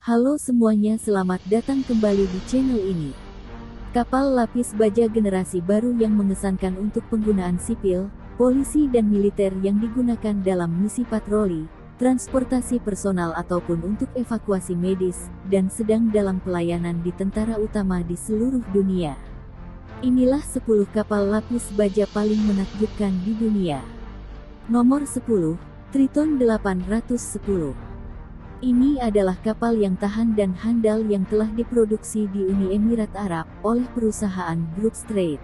Halo semuanya, selamat datang kembali di channel ini. Kapal lapis baja generasi baru yang mengesankan untuk penggunaan sipil, polisi dan militer yang digunakan dalam misi patroli, transportasi personal ataupun untuk evakuasi medis, dan sedang dalam pelayanan di tentara utama di seluruh dunia. Inilah 10 kapal lapis baja paling menakjubkan di dunia. Nomor 10, Triton 810. Ini adalah kapal yang tahan dan handal yang telah diproduksi di Uni Emirat Arab oleh perusahaan Brook Strait.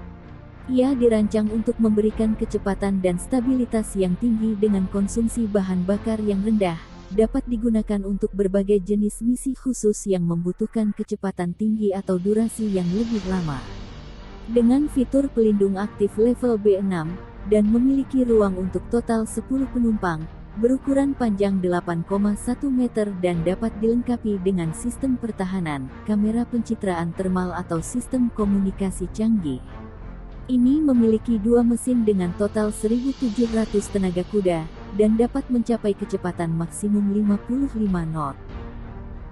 Ia dirancang untuk memberikan kecepatan dan stabilitas yang tinggi dengan konsumsi bahan bakar yang rendah, dapat digunakan untuk berbagai jenis misi khusus yang membutuhkan kecepatan tinggi atau durasi yang lebih lama. Dengan fitur pelindung aktif level B6, dan memiliki ruang untuk total 10 penumpang, berukuran panjang 8,1 meter dan dapat dilengkapi dengan sistem pertahanan, kamera pencitraan termal atau sistem komunikasi canggih. Ini memiliki 2 mesin dengan total 1.700 tenaga kuda, dan dapat mencapai kecepatan maksimum 55 knot.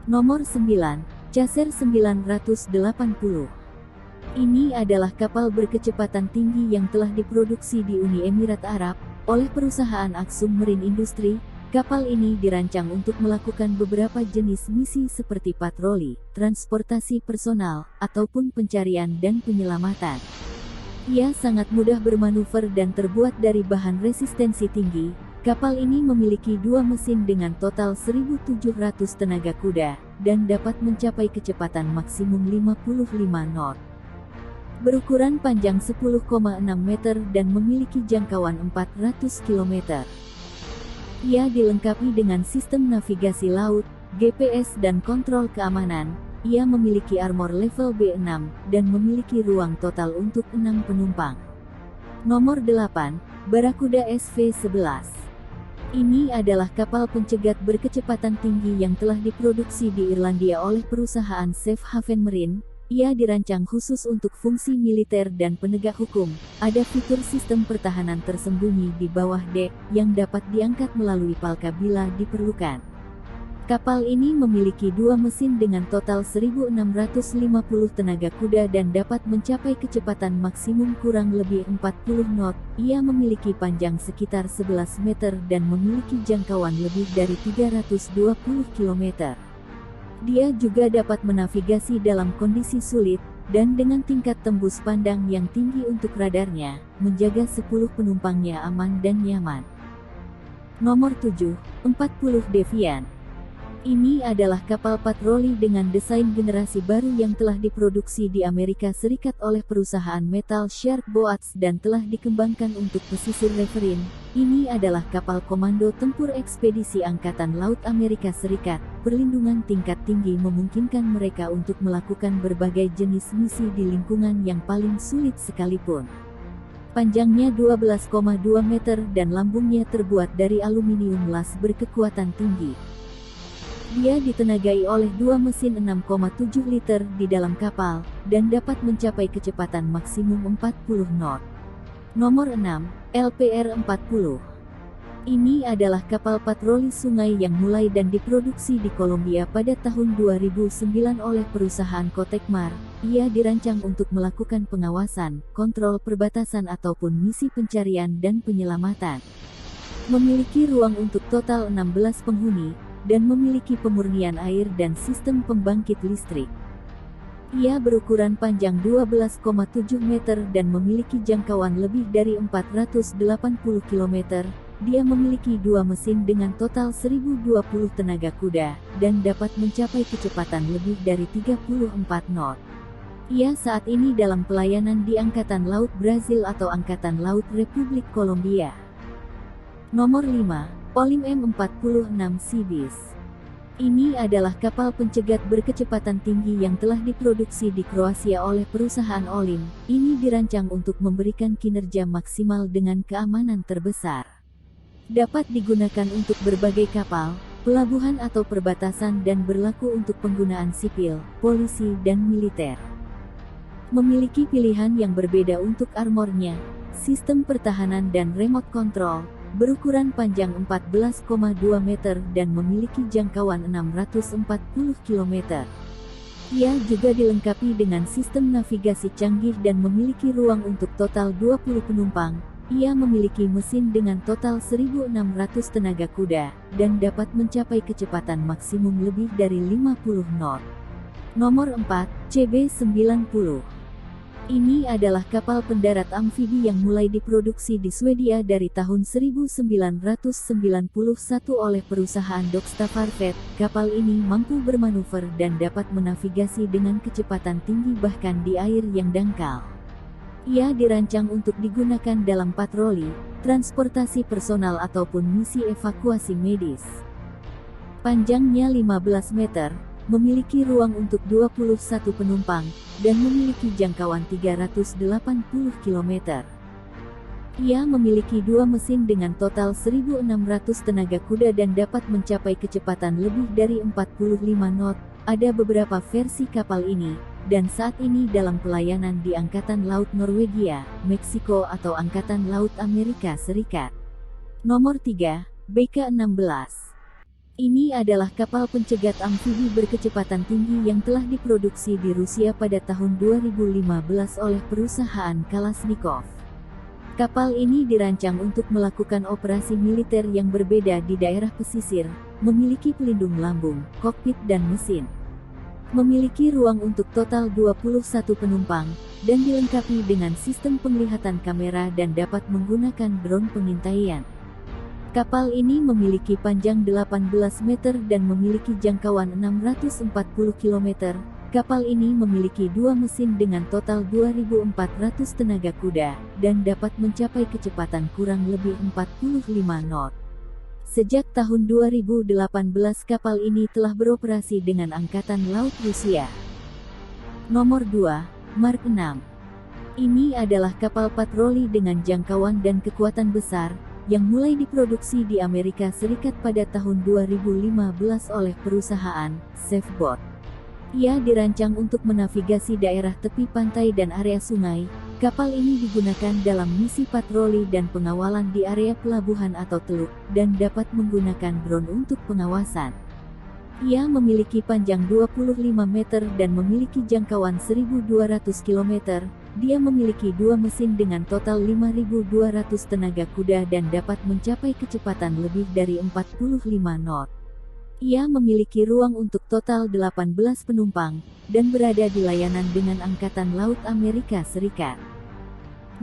Nomor 9, Chaser 980. Ini adalah kapal berkecepatan tinggi yang telah diproduksi di Uni Emirat Arab oleh perusahaan Aksum Marine Industry. Kapal ini dirancang untuk melakukan beberapa jenis misi seperti patroli, transportasi personal, ataupun pencarian dan penyelamatan. Ia sangat mudah bermanuver dan terbuat dari bahan resistensi tinggi. Kapal ini memiliki 2 mesin dengan total 1.700 tenaga kuda, dan dapat mencapai kecepatan maksimum 55 knot. Berukuran panjang 10,6 meter dan memiliki jangkauan 400 km. Ia dilengkapi dengan sistem navigasi laut, GPS dan kontrol keamanan. Ia memiliki armor level B6, dan memiliki ruang total untuk 6 penumpang. Nomor 8, Barracuda SV11. Ini adalah kapal pencegat berkecepatan tinggi yang telah diproduksi di Irlandia oleh perusahaan Safe Haven Marine. Ia dirancang khusus untuk fungsi militer dan penegak hukum. Ada fitur sistem pertahanan tersembunyi di bawah dek, yang dapat diangkat melalui palka bila diperlukan. Kapal ini memiliki 2 mesin dengan total 1.650 tenaga kuda dan dapat mencapai kecepatan maksimum kurang lebih 40 knot. Ia memiliki panjang sekitar 11 meter dan memiliki jangkauan lebih dari 320 km. Dia juga dapat menavigasi dalam kondisi sulit, dan dengan tingkat tembus pandang yang tinggi untuk radarnya, menjaga 10 penumpangnya aman dan nyaman. Nomor 7, 40 Defiant. Ini adalah kapal patroli dengan desain generasi baru yang telah diproduksi di Amerika Serikat oleh perusahaan Metal Shark Boats dan telah dikembangkan untuk pesisir riverine. Ini adalah kapal komando tempur ekspedisi Angkatan Laut Amerika Serikat. Perlindungan tingkat tinggi memungkinkan mereka untuk melakukan berbagai jenis misi di lingkungan yang paling sulit sekalipun. Panjangnya 12,2 meter dan lambungnya terbuat dari aluminium las berkekuatan tinggi. Dia ditenagai oleh 2 mesin 6,7 liter di dalam kapal, dan dapat mencapai kecepatan maksimum 40 knot. Nomor 6, LPR-40. Ini adalah kapal patroli sungai yang mulai dan diproduksi di Kolombia pada tahun 2009 oleh perusahaan Cotecmar. Ia dirancang untuk melakukan pengawasan, kontrol perbatasan ataupun misi pencarian dan penyelamatan. Memiliki ruang untuk total 16 penghuni, dan memiliki pemurnian air dan sistem pembangkit listrik. Ia berukuran panjang 12,7 meter dan memiliki jangkauan lebih dari 480 km. Dia memiliki 2 mesin dengan total 1.020 tenaga kuda, dan dapat mencapai kecepatan lebih dari 34 knot. Ia saat ini dalam pelayanan di Angkatan Laut Brazil atau Angkatan Laut Republik Kolombia. Nomor 5, Olim M46 Seabeast. Ini adalah kapal pencegat berkecepatan tinggi yang telah diproduksi di Kroasia oleh perusahaan Olim. Ini dirancang untuk memberikan kinerja maksimal dengan keamanan terbesar. Dapat digunakan untuk berbagai kapal, pelabuhan atau perbatasan dan berlaku untuk penggunaan sipil, polisi dan militer. Memiliki pilihan yang berbeda untuk armornya, sistem pertahanan dan remote control. berukuran panjang 14,2 meter dan memiliki jangkauan 640 km. Ia juga dilengkapi dengan sistem navigasi canggih dan memiliki ruang untuk total 20 penumpang. Ia memiliki mesin dengan total 1.600 tenaga kuda, dan dapat mencapai kecepatan maksimum lebih dari 50 knot. Nomor 4, CB90. Ini adalah kapal pendarat amfibi yang mulai diproduksi di Swedia dari tahun 1991 oleh perusahaan Dokstaffarfet. Kapal ini mampu bermanuver dan dapat menavigasi dengan kecepatan tinggi bahkan di air yang dangkal. Ia dirancang untuk digunakan dalam patroli, transportasi personal ataupun misi evakuasi medis. Panjangnya 15 meter, memiliki ruang untuk 21 penumpang, dan memiliki jangkauan 380 km. Ia memiliki dua mesin dengan total 1.600 tenaga kuda dan dapat mencapai kecepatan lebih dari 45 knot. Ada beberapa versi kapal ini, dan saat ini dalam pelayanan di Angkatan Laut Norwegia, Meksiko atau Angkatan Laut Amerika Serikat. Nomor 3, BK16. Ini adalah kapal pencegat amfibi berkecepatan tinggi yang telah diproduksi di Rusia pada tahun 2015 oleh perusahaan Kalashnikov. Kapal ini dirancang untuk melakukan operasi militer yang berbeda di daerah pesisir, memiliki pelindung lambung, kokpit dan mesin. Memiliki ruang untuk total 21 penumpang, dan dilengkapi dengan sistem penglihatan kamera dan dapat menggunakan drone pengintaian. Kapal ini memiliki panjang 18 meter dan memiliki jangkauan 640 km. Kapal ini memiliki dua mesin dengan total 2.400 tenaga kuda, dan dapat mencapai kecepatan kurang lebih 45 knot. Sejak tahun 2018 kapal ini telah beroperasi dengan Angkatan Laut Rusia. Nomor 2, Mark 6. Ini adalah kapal patroli dengan jangkauan dan kekuatan besar, yang mulai diproduksi di Amerika Serikat pada tahun 2015 oleh perusahaan Safeboat. Ia dirancang untuk menavigasi daerah tepi pantai dan area sungai. Kapal ini digunakan dalam misi patroli dan pengawalan di area pelabuhan atau teluk, dan dapat menggunakan drone untuk pengawasan. Ia memiliki panjang 25 meter dan memiliki jangkauan 1.200 km. Dia memiliki dua mesin dengan total 5.200 tenaga kuda dan dapat mencapai kecepatan lebih dari 45 knot. Ia memiliki ruang untuk total 18 penumpang, dan berada di layanan dengan Angkatan Laut Amerika Serikat.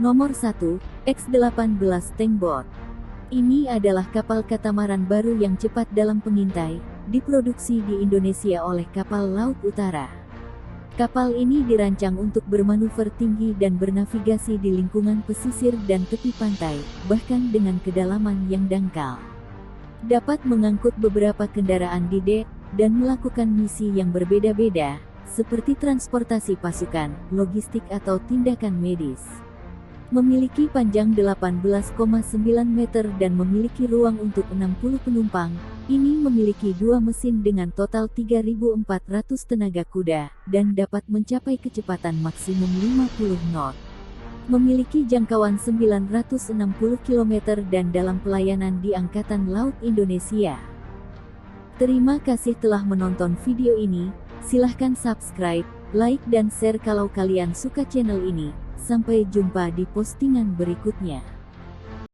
Nomor 1, X-18 Tankboat. Ini adalah kapal katamaran baru yang cepat dalam pengintai, diproduksi di Indonesia oleh Kapal Laut Utara. Kapal ini dirancang untuk bermanuver tinggi dan bernavigasi di lingkungan pesisir dan tepi pantai, bahkan dengan kedalaman yang dangkal. Dapat mengangkut beberapa kendaraan di dek, dan melakukan misi yang berbeda-beda, seperti transportasi pasukan, logistik atau tindakan medis. Memiliki panjang 18,9 meter dan memiliki ruang untuk 60 penumpang. Ini memiliki dua mesin dengan total 3.400 tenaga kuda, dan dapat mencapai kecepatan maksimum 50 knot. Memiliki jangkauan 960 km dan dalam pelayanan di Angkatan Laut Indonesia. Terima kasih telah menonton video ini. Silahkan subscribe, like dan share kalau kalian suka channel ini. Sampai jumpa di postingan berikutnya.